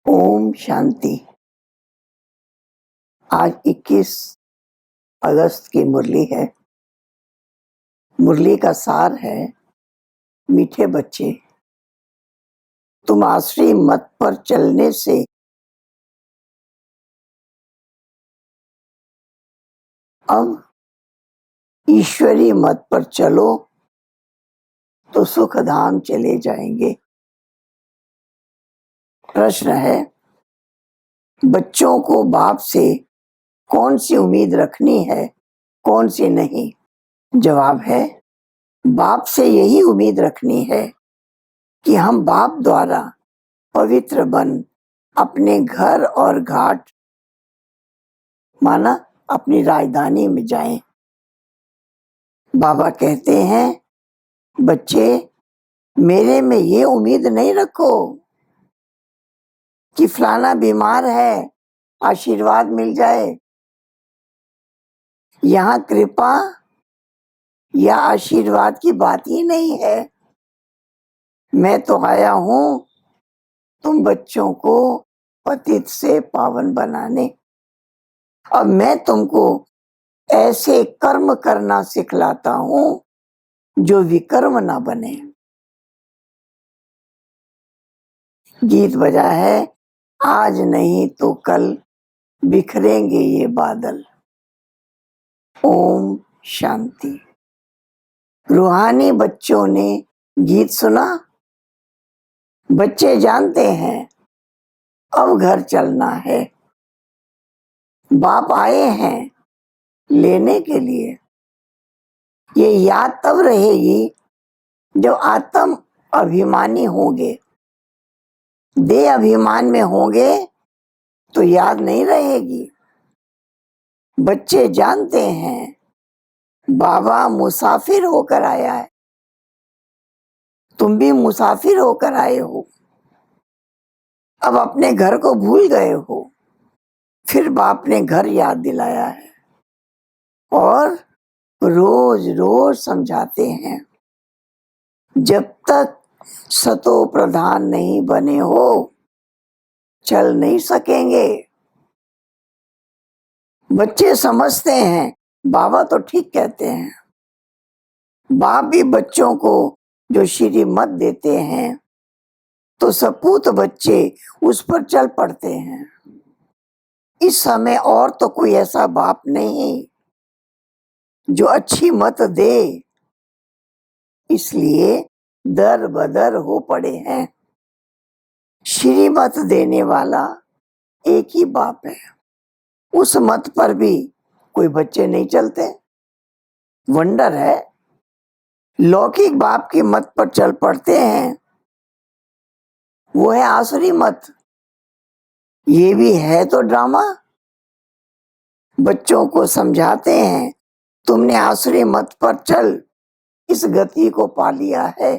ओम शांति। आज 21 अगस्त की मुरली है। मुरली का सार है, मीठे बच्चे, तुम आसुरी मत पर चलने से अब ईश्वरी मत पर चलो तो सुख धाम चले जाएंगे। प्रश्न है, बच्चों को बाप से कौन सी उम्मीद रखनी है, कौन सी नहीं? जवाब है, बाप से यही उम्मीद रखनी है कि हम बाप द्वारा पवित्र बन अपने घर और घाट माना अपनी राजधानी में जाएं। बाबा कहते हैं, बच्चे मेरे में ये उम्मीद नहीं रखो कि फलाना बीमार है, आशीर्वाद मिल जाए। यहाँ कृपा या आशीर्वाद की बात ही नहीं है। मैं तो आया हूँ तुम बच्चों को पतित से पावन बनाने। अब मैं तुमको ऐसे कर्म करना सिखलाता हूँ जो विकर्म ना बने। गीत बजा है, आज नहीं तो कल बिखरेंगे ये बादल। ओम शांति। रूहानी बच्चों ने गीत सुना। बच्चे जानते हैं अब घर चलना है। बाप आए हैं लेने के लिए। ये याद तब रहेगी जब आत्म अभिमानी होंगे। देह अभिमान में होंगे तो याद नहीं रहेगी। बच्चे जानते हैं बाबा मुसाफिर होकर आया है। तुम भी मुसाफिर होकर आए हो। अब अपने घर को भूल गए हो। फिर बाप ने घर याद दिलाया है और रोज रोज समझाते हैं। जब तक सतो प्रधान नहीं बने हो चल नहीं सकेंगे। बच्चे समझते हैं बाबा तो ठीक कहते हैं। बाप भी बच्चों को जो श्रीमत देते हैं तो सपूत बच्चे उस पर चल पड़ते हैं। इस समय और तो कोई ऐसा बाप नहीं जो अच्छी मत दे, इसलिए दर बदर हो पड़े हैं। श्रीमत देने वाला एक ही बाप है। उस मत पर भी कोई बच्चे नहीं चलते। वंडर है, लौकिक बाप की मत पर चल पड़ते हैं। वो है आसुरी मत। ये भी है तो ड्रामा। बच्चों को समझाते हैं, तुमने आसुरी मत पर चल इस गति को पा लिया है।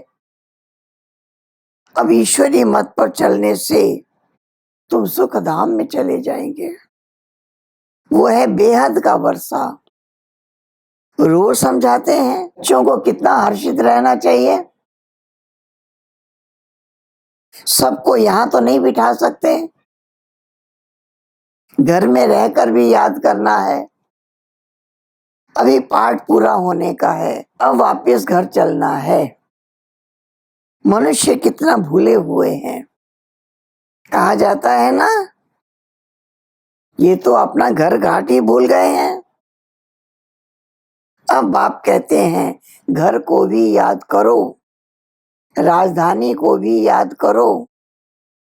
अब ईश्वरी मत पर चलने से तुम सुख धाम में चले जाएंगे। वो है बेहद का वर्षा। रोज समझाते हैं बच्चों को कितना हर्षित रहना चाहिए। सबको यहाँ तो नहीं बिठा सकते, घर में रहकर भी याद करना है। अभी पाठ पूरा होने का है, अब वापस घर चलना है। मनुष्य कितना भूले हुए हैं। कहा जाता है ना, ये तो अपना घर घाट ही भूल गए हैं। अब बाप कहते हैं घर को भी याद करो, राजधानी को भी याद करो।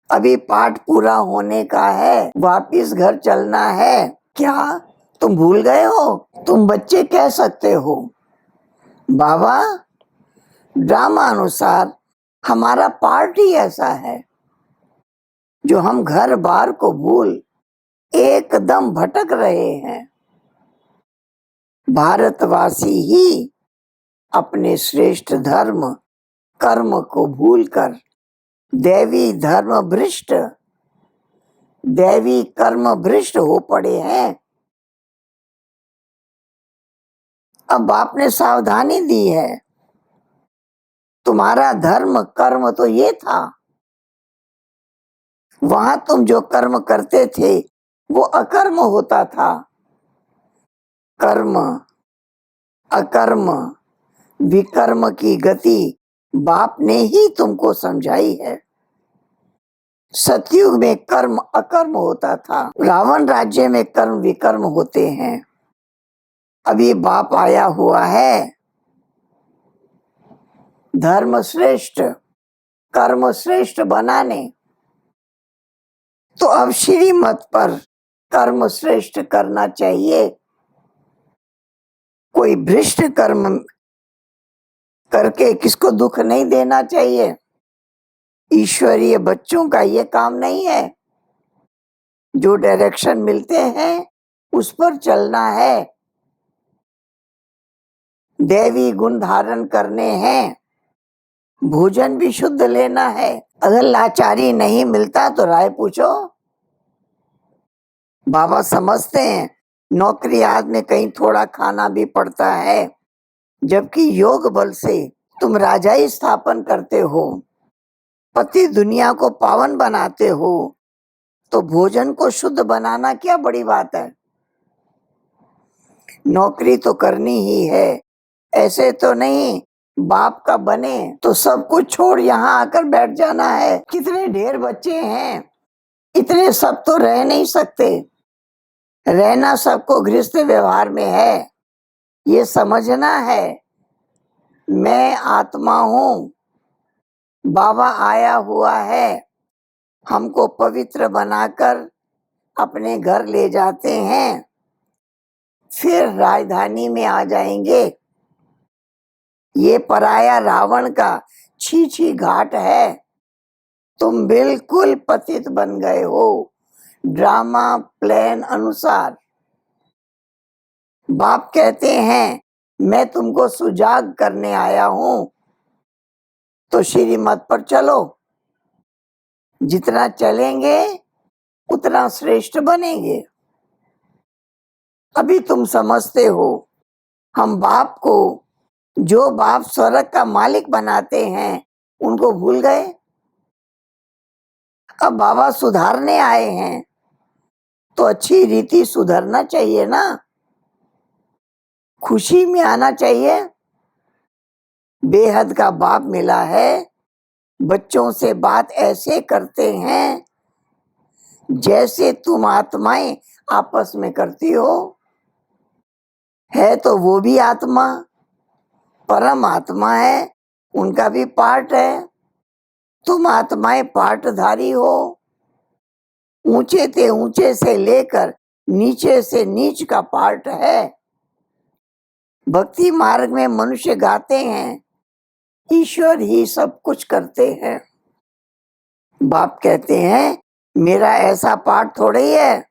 अभी पाठ पूरा होने का है, वापिस घर चलना है। क्या तुम भूल गए हो? तुम बच्चे कह सकते हो बाबा ड्रामा अनुसार हमारा पार्ट ही ऐसा है जो हम घर बार को भूल एकदम भटक रहे हैं। भारतवासी ही अपने श्रेष्ठ धर्म कर्म को भूलकर दैवी धर्म भ्रष्ट, दैवी कर्म भ्रष्ट हो पड़े हैं। अब आपने सावधानी दी है, तुम्हारा धर्म कर्म तो ये था। वहां तुम जो कर्म करते थे वो अकर्म होता था। कर्म, अकर्म, विकर्म की गति बाप ने ही तुमको समझाई है। सतयुग में कर्म अकर्म होता था, रावण राज्य में कर्म विकर्म होते हैं। अभी बाप आया हुआ है धर्म श्रेष्ठ कर्म श्रेष्ठ बनाने, तो अब श्रीमत पर कर्म श्रेष्ठ करना चाहिए। कोई भ्रष्ट कर्म करके किसको दुख नहीं देना चाहिए। ईश्वरीय बच्चों का ये काम नहीं है। जो डायरेक्शन मिलते हैं उस पर चलना है। दैवी गुण धारण करने हैं, भोजन भी शुद्ध लेना है। अगर लाचारी नहीं मिलता तो राय पूछो। बाबा समझते हैं नौकरी आज में कहीं थोड़ा खाना भी पड़ता है, जबकि योग बल से तुम राजाई स्थापन करते हो, पति दुनिया को पावन बनाते हो, तो भोजन को शुद्ध बनाना क्या बड़ी बात है। नौकरी तो करनी ही है, ऐसे तो नहीं बाप का बने तो सब कुछ छोड़ यहाँ आकर बैठ जाना है। कितने ढेर बच्चे हैं, इतने सब तो रह नहीं सकते। रहना सबको गृहस्थ व्यवहार में है। ये समझना है मैं आत्मा हूँ, बाबा आया हुआ है, हमको पवित्र बनाकर अपने घर ले जाते हैं, फिर राजधानी में आ जाएंगे। ये पराया रावण का छी छी घाट है। तुम बिल्कुल पतित बन गए हो ड्रामा प्लान अनुसार। बाप कहते हैं मैं तुमको सुजाग करने आया हूं, तो श्रीमत पर चलो। जितना चलेंगे उतना श्रेष्ठ बनेंगे। अभी तुम समझते हो हम बाप को, जो बाप स्वर्ग का मालिक बनाते हैं, उनको भूल गए। अब बाबा सुधारने आए हैं तो अच्छी रीति सुधरना चाहिए ना, खुशी में आना चाहिए। बेहद का बाप मिला है, बच्चों से बात ऐसे करते हैं जैसे तुम आत्माएं आपस में करती हो। है तो वो भी आत्मा, परम आत्मा है, उनका भी पार्ट है। तुम आत्माएं पार्टधारी हो। ऊंचे से ऊंचे से लेकर नीचे से नीच का पार्ट है। भक्ति मार्ग में मनुष्य गाते हैं ईश्वर ही सब कुछ करते हैं। बाप कहते हैं मेरा ऐसा पार्ट थोड़ा ही है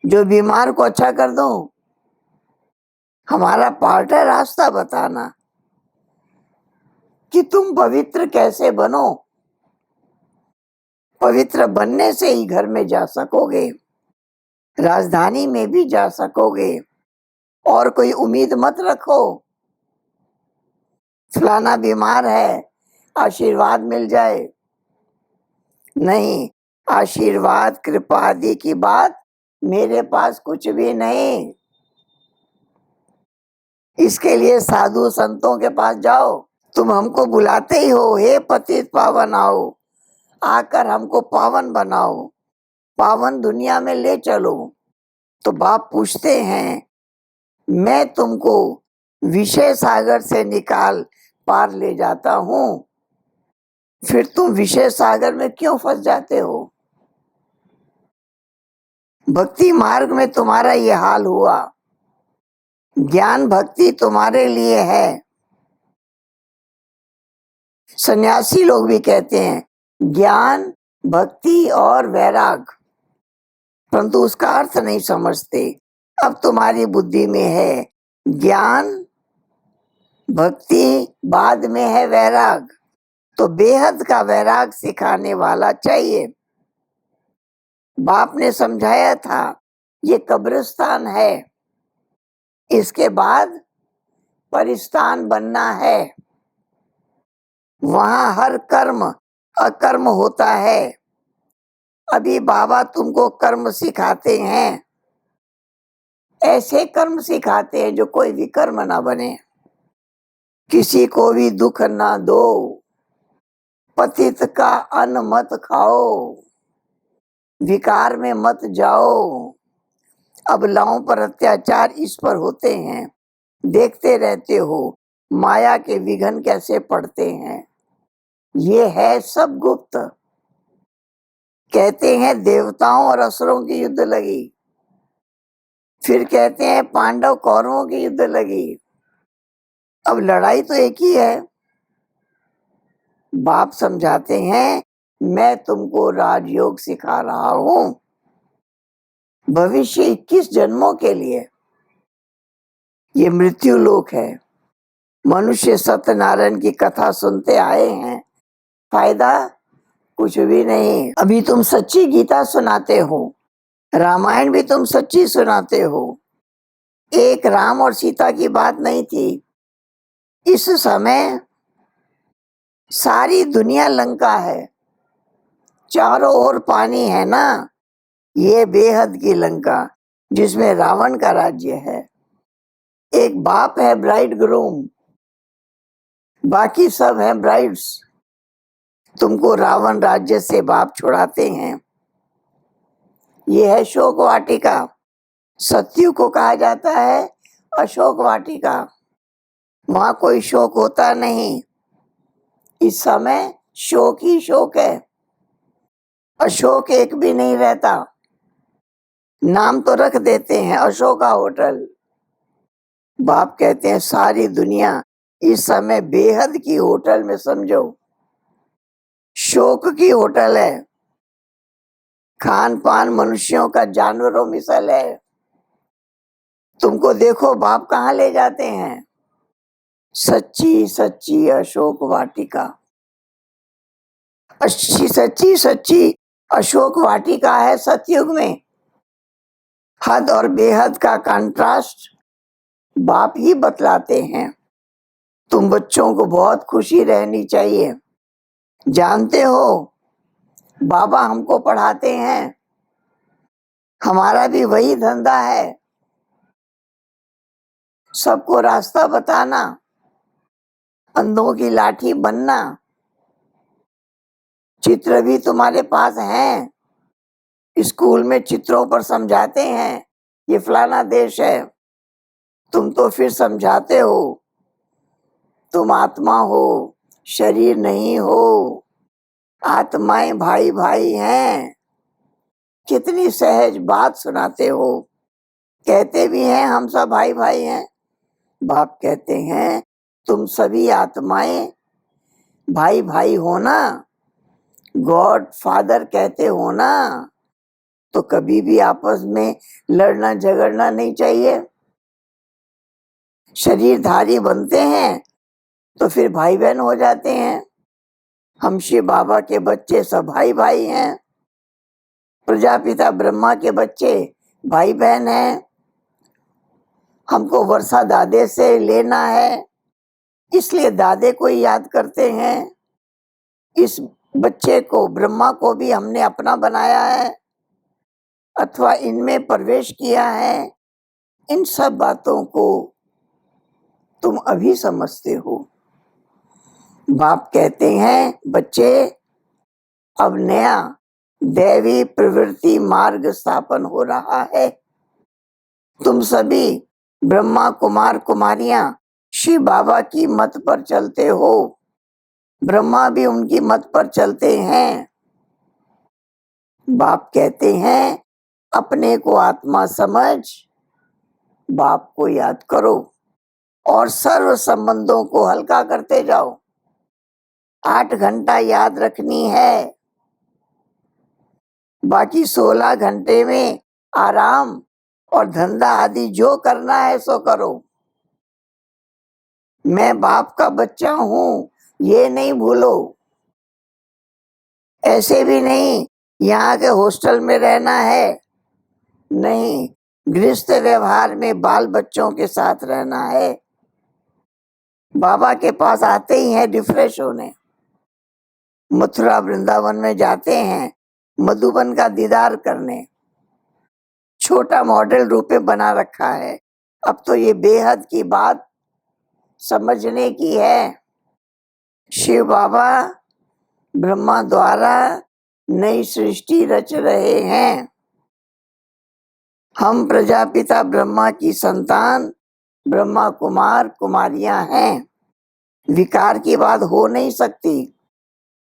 जो बीमार को अच्छा कर दूं। हमारा पार्ट है रास्ता बताना कि तुम पवित्र कैसे बनो। पवित्र बनने से ही घर में जा सकोगे, राजधानी में भी जा सकोगे। और कोई उम्मीद मत रखो फलाना बीमार है आशीर्वाद मिल जाए। नहीं, आशीर्वाद कृपा आदि की बात मेरे पास कुछ भी नहीं। इसके लिए साधु संतों के पास जाओ। तुम हमको बुलाते ही हो, हे पतित पावन आओ, आकर हमको पावन बनाओ, पावन दुनिया में ले चलो। तो बाप पूछते हैं मैं तुमको विषय सागर से निकाल पार ले जाता हूं, फिर तुम विषय सागर में क्यों फंस जाते हो। भक्ति मार्ग में तुम्हारा ये हाल हुआ। ज्ञान भक्ति तुम्हारे लिए है। सन्यासी लोग भी कहते हैं ज्ञान भक्ति और वैराग, परंतु उसका अर्थ नहीं समझते। अब तुम्हारी बुद्धि में है ज्ञान भक्ति, बाद में है वैराग। तो बेहद का वैराग सिखाने वाला चाहिए। बाप ने समझाया था ये कब्रिस्तान है, इसके बाद परिस्तान बनना है। वहां हर कर्म अकर्म होता है। अभी बाबा तुमको कर्म सिखाते हैं, ऐसे कर्म सिखाते हैं जो कोई विकर्म ना बने, किसी को भी दुख ना दो, पतित का अन्न मत खाओ, विकार में मत जाओ, अबलाओं पर अत्याचार इस पर होते हैं, देखते रहते हो माया के विघन कैसे पड़ते हैं। ये है सब गुप्त। कहते हैं देवताओं और असुरों की युद्ध लगी, फिर कहते हैं पांडव कौरवों की युद्ध लगी। अब लड़ाई तो एक ही है। बाप समझाते हैं मैं तुमको राजयोग सिखा रहा हूं, भविष्य 21 जन्मों के लिए। ये मृत्यु लोक है। मनुष्य सत्यनारायण की कथा सुनते आए हैं, फायदा कुछ भी नहीं। अभी तुम सच्ची गीता सुनाते हो, रामायण भी तुम सच्ची सुनाते हो। एक राम और सीता की बात नहीं थी। इस समय सारी दुनिया लंका है, चारों ओर पानी है ना। ये बेहद की लंका जिसमें रावण का राज्य है। एक बाप है ब्राइड ग्रूम, बाकी सब है ब्राइड्स। तुमको रावण राज्य से बाप छुड़ाते हैं। ये है शोक वाटिका। सत्यु को कहा जाता है अशोक वाटिका। वहां कोई शोक होता नहीं। इस समय शोक ही शोक है, अशोक एक भी नहीं रहता। नाम तो रख देते हैं अशोका होटल। बाप कहते हैं सारी दुनिया इस समय बेहद की होटल में समझो, शोक की होटल है। खान पान मनुष्यों का जानवरों मिसल है। तुमको देखो बाप कहाँ ले जाते हैं, सच्ची सच्ची अशोक वाटिका। अच्छी सच्ची सच्ची अशोक वाटिका है सतयुग में। हद और बेहद का कंट्रास्ट बाप ही बतलाते हैं। तुम बच्चों को बहुत खुशी रहनी चाहिए। जानते हो बाबा हमको पढ़ाते हैं, हमारा भी वही धंधा है, सबको रास्ता बताना, अंधों की लाठी बनना। चित्र भी तुम्हारे पास हैं, स्कूल में चित्रों पर समझाते हैं ये फलाना देश है। तुम तो फिर समझाते हो तुम आत्मा हो, शरीर नहीं हो, आत्माएं भाई भाई हैं। कितनी सहज बात सुनाते हो। कहते भी हैं हम सब भाई भाई हैं। बाप कहते हैं तुम सभी आत्माएं भाई भाई हो ना, गॉड फादर कहते हो ना, तो कभी भी आपस में लड़ना झगड़ना नहीं चाहिए। शरीरधारी बनते हैं तो फिर भाई बहन हो जाते हैं। हम शिव बाबा के बच्चे सब भाई भाई हैं, प्रजापिता ब्रह्मा के बच्चे भाई बहन हैं। हमको वर्षा दादे से लेना है, इसलिए दादे को ही याद करते हैं। इस बच्चे को ब्रह्मा को भी हमने अपना बनाया है अथवा इनमें प्रवेश किया है। इन सब बातों को तुम अभी समझते हो। बाप कहते हैं बच्चे अब नया दैवी प्रवृत्ति मार्ग स्थापन हो रहा है। तुम सभी ब्रह्मा कुमार कुमारियां शिव बाबा की मत पर चलते हो, ब्रह्मा भी उनकी मत पर चलते हैं। बाप कहते हैं अपने को आत्मा समझ, बाप को याद करो और सर्व संबंधों को हल्का करते जाओ। 8 घंटा याद रखनी है, बाकी 16 घंटे में आराम और धंधा आदि जो करना है सो करो। मैं बाप का बच्चा हूं ये नहीं भूलो। ऐसे भी नहीं यहाँ के हॉस्टल में रहना है, नहीं, गृहस्थ व्यवहार में बाल बच्चों के साथ रहना है। बाबा के पास आते ही हैं रिफ्रेश होने, मथुरा वृंदावन में जाते हैं मधुबन का दीदार करने, छोटा मॉडल रूप में बना रखा है। अब तो ये बेहद की बात समझने की है। शिव बाबा ब्रह्मा द्वारा नई सृष्टि रच रहे हैं। हम प्रजापिता ब्रह्मा की संतान ब्रह्मा कुमार कुमारियां हैं। विकार की बात हो नहीं सकती।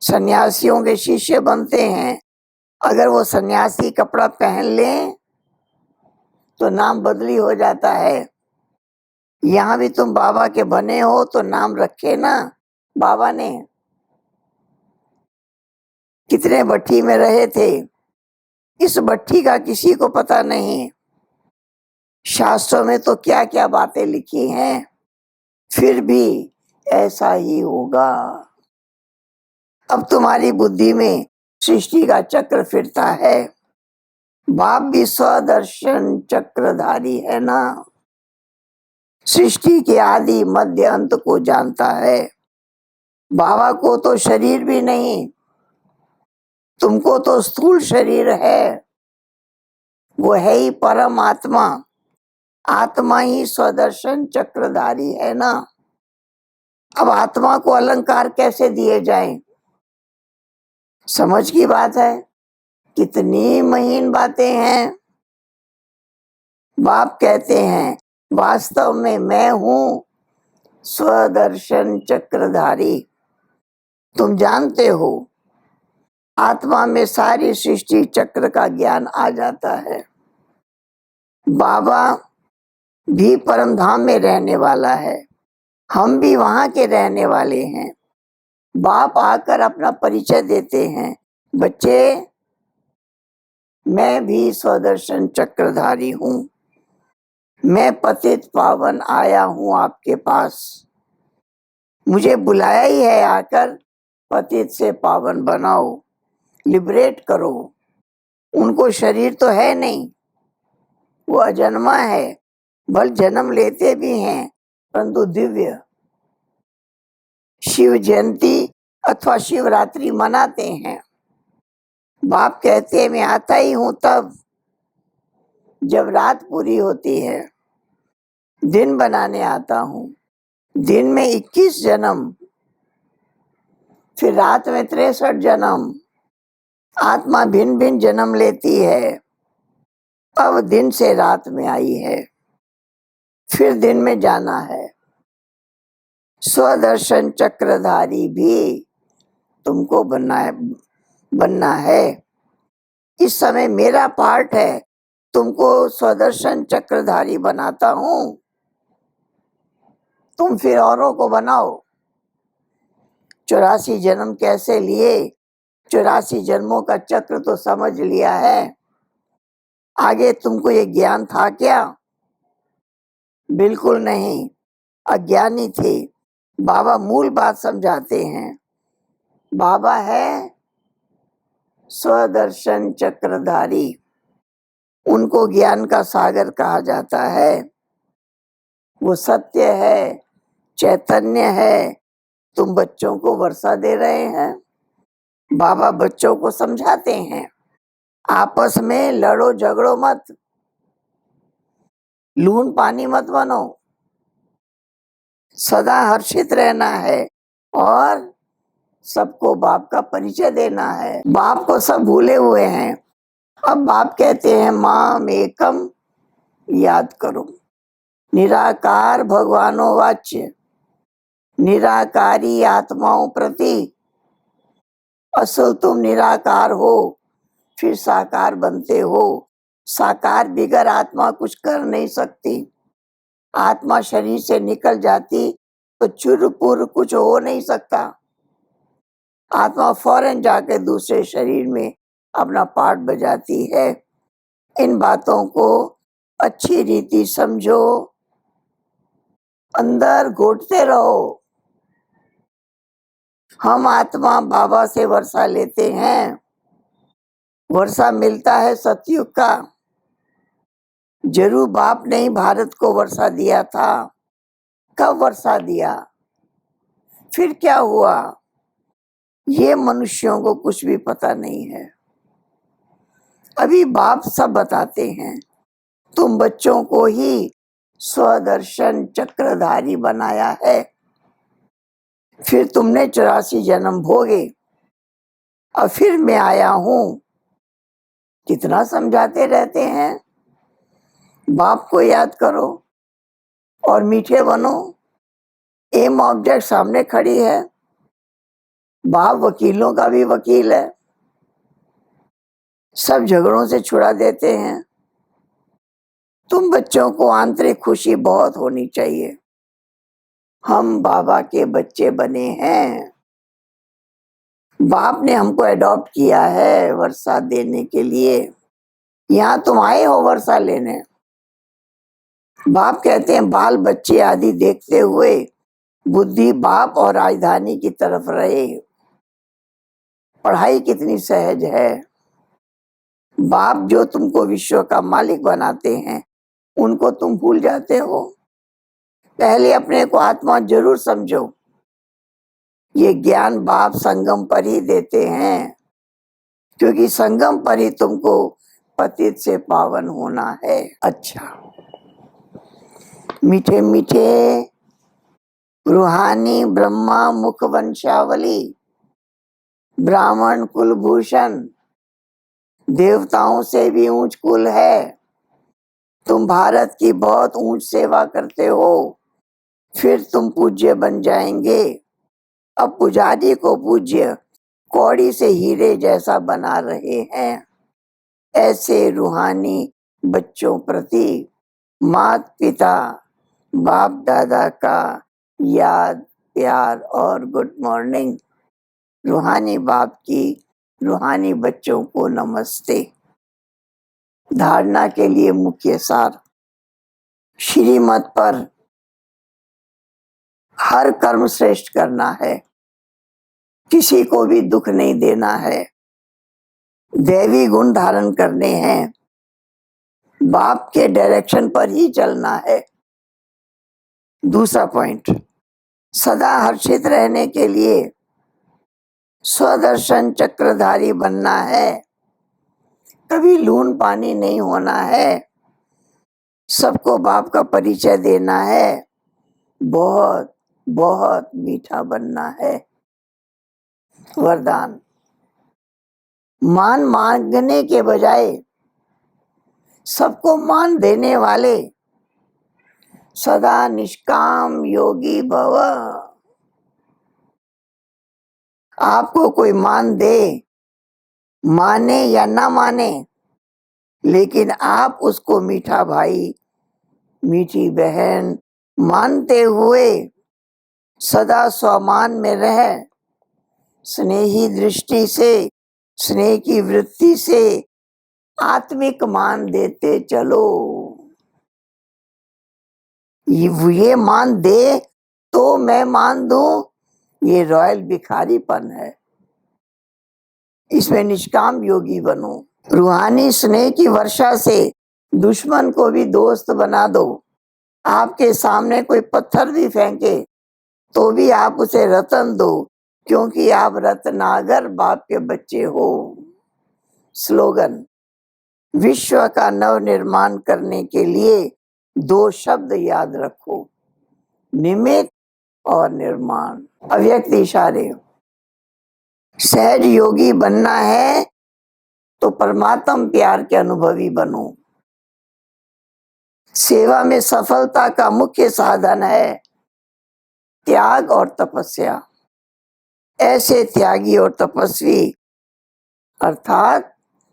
सन्यासियों के शिष्य बनते हैं, अगर वो सन्यासी कपड़ा पहन लें तो नाम बदली हो जाता है। यहाँ भी तुम बाबा के बने हो तो नाम रखे ना बाबा ने। कितने भट्ठी में रहे थे, इस भट्ठी का किसी को पता नहीं। शास्त्रों में तो क्या क्या बातें लिखी हैं, फिर भी ऐसा ही होगा। अब तुम्हारी बुद्धि में सृष्टि का चक्र फिरता है। बाप भी स्वदर्शन चक्रधारी है ना, सृष्टि के आदि मध्य अंत को जानता है। बाबा को तो शरीर भी नहीं, तुमको तो स्थूल शरीर है, वो है ही परम आत्मा। आत्मा ही स्वदर्शन चक्रधारी है ना। अब आत्मा को अलंकार कैसे दिए जाएं? समझ की बात है। कितनी महीन बातें हैं। बाप कहते हैं वास्तव में मैं हूं स्वदर्शन चक्रधारी। तुम जानते हो आत्मा में सारी सृष्टि चक्र का ज्ञान आ जाता है। बाबा भी परम धाम में रहने वाला है, हम भी वहां के रहने वाले हैं। बाप आकर अपना परिचय देते हैं, बच्चे मैं भी स्वदर्शन चक्रधारी हूं, मैं पतित पावन आया हूं आपके पास। मुझे बुलाया ही है आकर पतित से पावन बनाओ, लिबरेट करो। उनको शरीर तो है नहीं, वो अजन्मा है, भल जन्म लेते भी हैं परंतु दिव्य। शिव जयंती अथवा शिवरात्रि मनाते हैं। बाप कहते हैं मैं आता ही हूं तब जब रात पूरी होती है, दिन बनाने आता हूं। दिन में 21 जन्म, फिर रात में 63 जन्म। आत्मा भिन्न भिन्न जन्म लेती है, अब दिन से रात में आई है, फिर दिन में जाना है। स्वदर्शन चक्रधारी भी तुमको बनना है। इस समय मेरा पार्ट है, तुमको स्वदर्शन चक्रधारी बनाता हूं, तुम फिर औरों को बनाओ। 84 जन्म कैसे लिए, 84 जन्मों का चक्र तो समझ लिया है। आगे तुमको ये ज्ञान था क्या? बिल्कुल नहीं, अज्ञानी थे। बाबा मूल बात समझाते हैं। बाबा है स्वदर्शन चक्रधारी, उनको ज्ञान का सागर कहा जाता है। वो सत्य है, चैतन्य है। तुम बच्चों को वर्षा दे रहे हैं। बाबा बच्चों को समझाते हैं आपस में लड़ो झगड़ो मत, लून पानी मत बनो, सदा हर्षित रहना है और सबको बाप का परिचय देना है। बाप को सब भूले हुए हैं। अब बाप कहते हैं माम एकम याद करो। निराकार भगवानो वाच्य, निराकारी आत्माओं प्रति। असल तुम निराकार हो, फिर साकार बनते हो। साकार बिगर आत्मा कुछ कर नहीं सकती। आत्मा शरीर से निकल जाती तो चुरपुर कुछ हो नहीं सकता। आत्मा फौरन जाके दूसरे शरीर में अपना पार्ट बजाती है। इन बातों को अच्छी रीति समझो, अंदर घोटते रहो। हम आत्मा बाबा से वर्षा लेते हैं। वर्षा मिलता है सतयुग का। जरूर बाप ने ही भारत को वर्षा दिया था। कब वर्षा दिया, फिर क्या हुआ, ये मनुष्यों को कुछ भी पता नहीं है। अभी बाप सब बताते हैं, तुम बच्चों को ही स्वदर्शन चक्रधारी बनाया है, फिर तुमने 84 जन्म भोगे, अब फिर मैं आया हूं। कितना समझाते रहते हैं, बाप को याद करो और मीठे बनो। एम ऑब्जेक्ट सामने खड़ी है, बाप वकीलों का भी वकील है, सब झगड़ों से छुड़ा देते हैं। तुम बच्चों को आंतरिक खुशी बहुत होनी चाहिए, हम बाबा के बच्चे बने हैं, बाप ने हमको अडॉप्ट किया है वर्षा देने के लिए। यहाँ तुम आए हो वर्षा लेने। बाप कहते हैं बाल बच्चे आदि देखते हुए बुद्धि बाप और राजधानी की तरफ रहे। पढ़ाई कितनी सहज है, बाप जो तुमको विश्व का मालिक बनाते हैं उनको तुम भूल जाते हो। पहले अपने को आत्मा जरूर समझो, ये ज्ञान बाप संगम पर ही देते हैं, क्योंकि संगम पर ही तुमको पतित से पावन होना है। अच्छा, मीठे मीठे रूहानी ब्रह्मा मुख वंशावली, ब्राह्मण कुलभूषण, देवताओं से भी ऊंच कुल है। तुम भारत की बहुत ऊंच सेवा करते हो, फिर तुम पूज्य बन जाएंगे। अब पुजारी को पूज्य कौड़ी से हीरे जैसा बना रहे हैं। ऐसे रूहानी बच्चों प्रति माता पिता बाप दादा का याद प्यार और गुड मॉर्निंग। रूहानी बाप की रूहानी बच्चों को नमस्ते। धारणा के लिए मुख्य सार, श्रीमत पर हर कर्म श्रेष्ठ करना है, किसी को भी दुख नहीं देना है, दैवी गुण धारण करने हैं, बाप के डायरेक्शन पर ही चलना है। दूसरा पॉइंट, सदा हर्षित रहने के लिए स्वदर्शन चक्रधारी बनना है, कभी लून पानी नहीं होना है, सबको बाप का परिचय देना है, बहुत बहुत मीठा बनना है। वरदान, मान मांगने के बजाय सबको मान देने वाले सदा निष्काम योगी भव। आपको कोई मान दे, माने या ना माने, लेकिन आप उसको मीठा भाई मीठी बहन मानते हुए सदा स्वमान में रह, स्नेही दृष्टि से स्नेह की वृत्ति से आत्मिक मान देते चलो। ये मान दे तो मैं मान दूं, ये रॉयल भिखारीपन है। इसमें निष्काम योगी बनो। रूहानी स्नेह की वर्षा से दुश्मन को भी दोस्त बना दो। आपके सामने कोई पत्थर भी फेंके तो भी आप उसे रतन दो, क्योंकि आप रत्नागर बाप के बच्चे हो। स्लोगन, विश्व का नव निर्माण करने के लिए 2 शब्द याद रखो, निमित्त और निर्माण। अव्यक्त इशारे, सहज योगी बनना है तो परमात्म प्यार के अनुभवी बनो। सेवा में सफलता का मुख्य साधन है त्याग और तपस्या। ऐसे त्यागी और तपस्वी अर्थात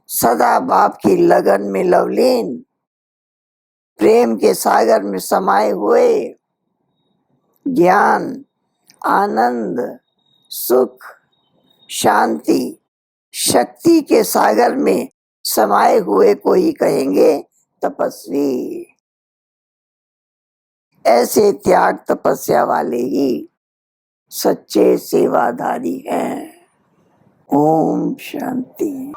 सदा बाप की लगन में लवलीन, प्रेम के सागर में समाये हुए, ज्ञान आनंद सुख शांति शक्ति के सागर में समाये हुए को ही कहेंगे तपस्वी। ऐसे त्याग तपस्या वाले ही सच्चे सेवाधारी हैं। ओम शांति।